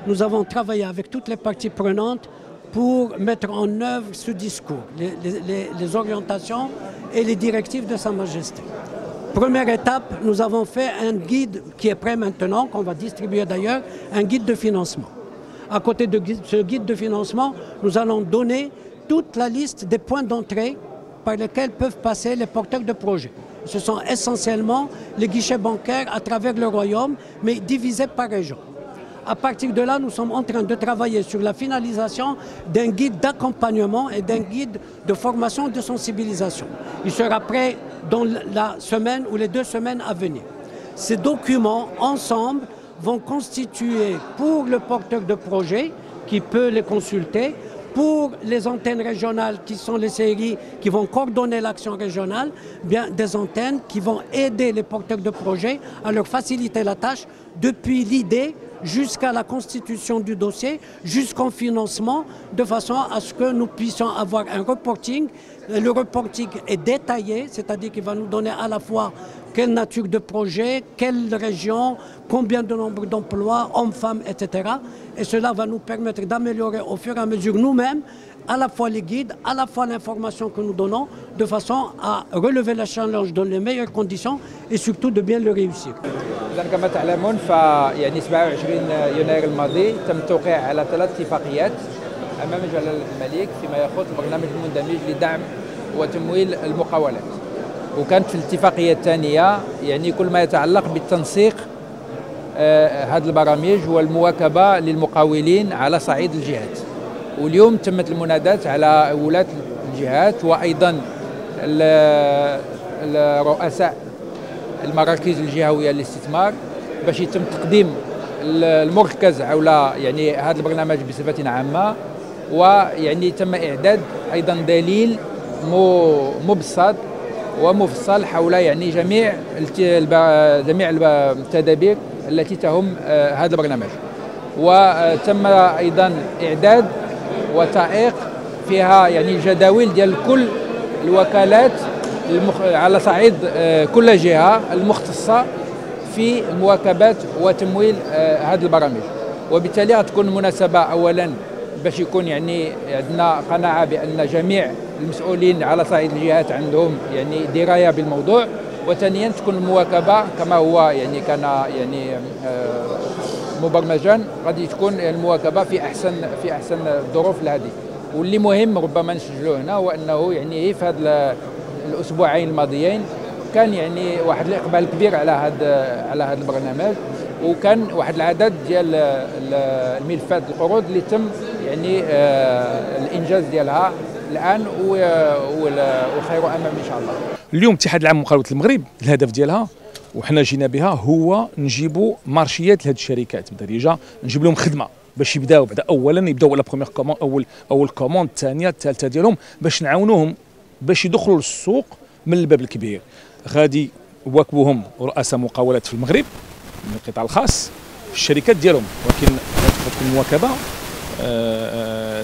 nous avons travaillé avec toutes les parties prenantes pour mettre en œuvre ce discours, les orientations et les directives de Sa Majesté. Première étape, nous avons fait un guide qui est prêt maintenant, qu'on va distribuer d'ailleurs, un guide de financement. À côté de ce guide de financement, nous allons donner toute la liste des points d'entrée par lesquels peuvent passer les porteurs de projets. Ce sont essentiellement les guichets bancaires à travers le royaume, mais divisés par région. À partir de là, nous sommes en train de travailler sur la finalisation d'un guide d'accompagnement et d'un guide de formation et de sensibilisation. Il sera prêt dans la semaine ou les 2 semaines à venir. Ces documents, ensemble, vont constituer pour le porteur de projet, qui peut les consulter, pour les antennes régionales qui sont les CRI qui vont coordonner l'action régionale, bien des antennes qui vont aider les porteurs de projets à leur faciliter la tâche depuis l'idée jusqu'à la constitution du dossier, jusqu'au financement, de façon à ce que nous puissions avoir un reporting. Le reporting est détaillé, c'est-à-dire qu'il va nous donner à la fois quelle nature de projet, quelle région, combien de nombre d'emplois, hommes, femmes, etc. Et cela va nous permettre d'améliorer au fur et à mesure nous-mêmes à la fois les guides, à la fois l'information que nous donnons, de façon à relever le challenge dans les meilleures conditions et surtout de bien le réussir. كما تعلمون فيعني 27 يناير الماضي تم التوقيع على 3 اتفاقيات امام جلاله الملك فيما يخص البرنامج المندمج لدعم وتمويل المقاولات. وكانت في الاتفاقيه الثانيه يعني كل ما يتعلق بالتنسيق هذه البرامج والمواكبه للمقاولين على صعيد الجهات. واليوم تمت المنادات على ولاة الجهات وايضا الرؤساء المراكز الجهويه للاستثمار باش يتم تقديم المركز حول يعني هذا البرنامج بصفه عامه، ويعني تم اعداد ايضا دليل مبسط ومفصل حول يعني جميع التدابير التي تهم هذا البرنامج. وتم ايضا اعداد وثائق فيها يعني جداول ديال كل الوكالات على صعيد كل جهة المختصة في مواكبة وتمويل هذه البرامج. وبالتالي غتكون المناسبة أولا باش يكون يعني عندنا قناعة بأن جميع المسؤولين على صعيد الجهات عندهم يعني دراية بالموضوع، وثانيا تكون المواكبة كما هو يعني كان يعني مبرمجا، غادي تكون المواكبة في أحسن الظروف لهذه. واللي مهم ربما نسجلوه هنا هو أنه يعني في هذا الأسبوعين الماضيين كان يعني واحد الإقبال كبير على هذا البرنامج، وكان واحد العدد ديال الملفات القروض اللي تم يعني الإنجاز ديالها الآن، والخير أمام إن شاء الله. اليوم اتحاد العام لمقاولة المغرب الهدف ديالها وحنا جينا بها هو نجيبوا مارشيات لهذه الشركات بالدارجه، نجيب لهم خدمه باش يبداو بعدا اولا يبداو لا بروميير كوموند اول كوموند الثانيه الثالثه ديالهم باش نعاونوهم باش يدخلوا للسوق من الباب الكبير. غادي يواكبوهم رؤساء مقاولات في المغرب من القطاع الخاص في الشركات ديالهم، ولكن غتكون مواكبه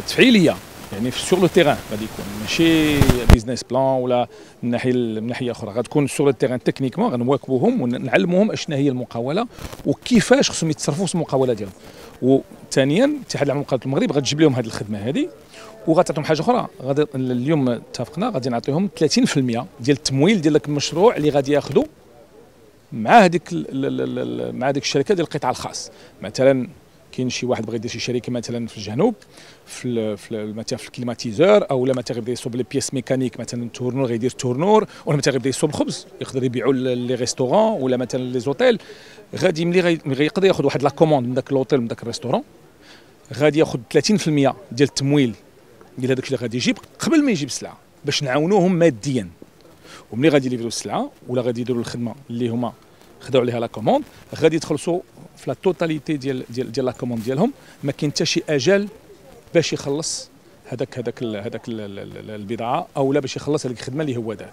تفعيليه يعني في سور لو تيران، غادي يكون ماشي بيزنس بلان ولا من ناحيه اخرى، غتكون سور لو تيران تكنيكمون غنواكبوهم ونعلموهم اشنا هي المقاوله وكيفاش خصهم يتصرفوا في المقاوله ديالهم. وثانيا اتحاد العام لمقاولة المغرب غتجيب لهم هذه الخدمه هذه وغتعطيهم حاجه اخرى. غادي اليوم اتفقنا غادي نعطيهم 30% ديال التمويل ديال المشروع اللي غادي ياخذوا مع هذيك الشركه ديال القطاع الخاص. مثلا كاين شي واحد بغى يدير شي شركه مثلا في الجنوب مثلا في الكليماتيزور، او لا مثلا غيبدا يصوب لي بيس ميكانيك، مثلا تورنور غيدير تورنور، ولا مثلا غيبدا يصوب الخبز يقدر يبيعوا لي ريستورون ولا مثلا لي زوتيل. غادي ملي غيقدر ياخذ واحد لا كوموند من داك لوطيل من داك الريستورون، غادي ياخذ 30% ديال التمويل ديال هذاك اللي غادي يجيب قبل ما يجيب السلعه باش نعاونوهم ماديا. وملي غادي يليفروا السلعه ولا غادي يديروا الخدمه اللي هما خداو عليها لا كوموند، غادي يتخلصوا في لا توتاليتي ديال لا كوموند ديالهم. ما كاين حتى شي اجل باش يخلص هذاك البضاعه او لا باش يخلص هذيك الخدمه اللي هو دار.